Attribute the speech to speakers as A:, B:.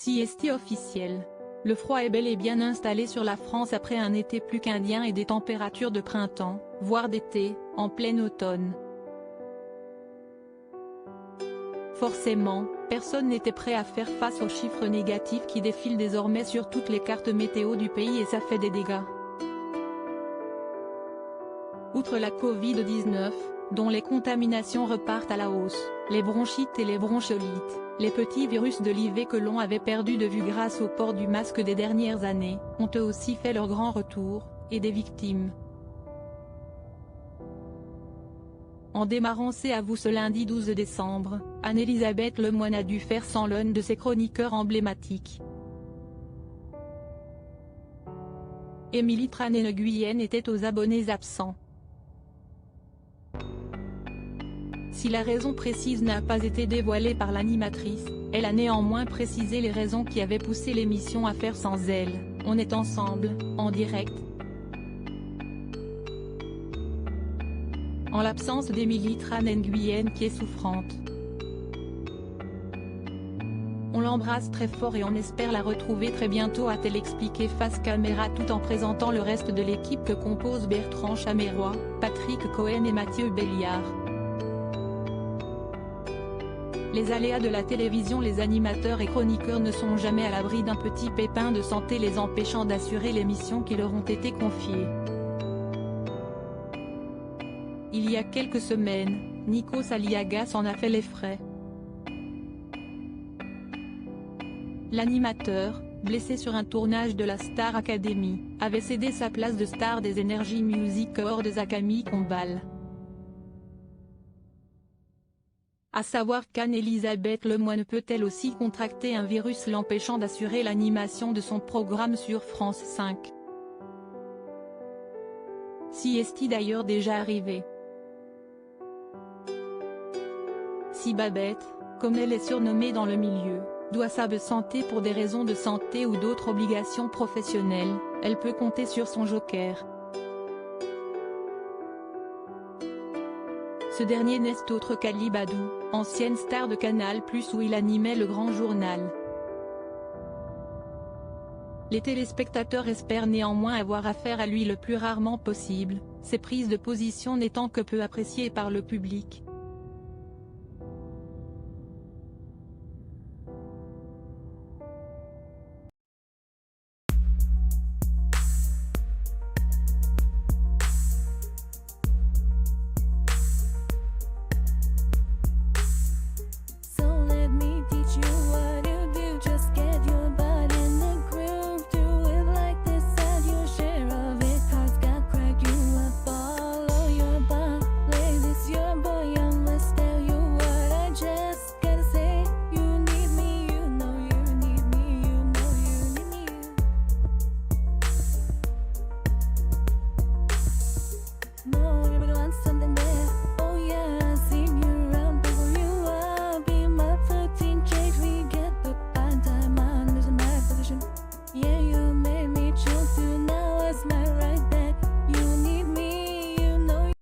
A: Sieste officielle. Le froid est bel et bien installé sur la France après un été plus qu'indien et des températures de printemps, voire d'été, en plein automne. Forcément, personne n'était prêt à faire face aux chiffres négatifs qui défilent désormais sur toutes les cartes météo du pays et ça fait des dégâts. Outre la Covid-19, dont les contaminations repartent à la hausse, les bronchites et les bronchiolites, les petits virus de l'IV que l'on avait perdu de vue grâce au port du masque des dernières années, ont eux aussi fait leur grand retour, et des victimes. En démarrant C'est à vous ce lundi 12 décembre, Anne-Elisabeth Lemoine a dû faire sans l'un de ses chroniqueurs emblématiques. Émilie Tranès-Nguyen était aux abonnés absents. Si la raison précise n'a pas été dévoilée par l'animatrice, elle a néanmoins précisé les raisons qui avaient poussé l'émission à faire sans elle. On est ensemble, en direct. En l'absence d'Émilie Tranès-Nguyen qui est souffrante. On l'embrasse très fort et on espère la retrouver très bientôt, a-t-elle expliqué face caméra tout en présentant le reste de l'équipe que composent Bertrand Chameroy, Patrick Cohen et Mathieu Béliard. Les aléas de la télévision. Les animateurs et chroniqueurs ne sont jamais à l'abri d'un petit pépin de santé les empêchant d'assurer les missions qui leur ont été confiées. Il y a quelques semaines, Nikos Aliagas en a fait les frais. L'animateur, blessé sur un tournage de la Star Academy, avait cédé sa place de star des Energy Music Awards à Camille Combal. À savoir qu'Anne-Elisabeth Lemoine peut-elle aussi contracter un virus l'empêchant d'assurer l'animation de son programme sur France 5. Si est-il d'ailleurs déjà arrivé. Si Babette, comme elle est surnommée dans le milieu, doit s'absenter pour des raisons de santé ou d'autres obligations professionnelles, elle peut compter sur son joker. Ce dernier n'est autre qu'Ali Badou, ancienne star de Canal+ où il animait le Grand Journal. Les téléspectateurs espèrent néanmoins avoir affaire à lui le plus rarement possible, ses prises de position n'étant que peu appréciées par le public.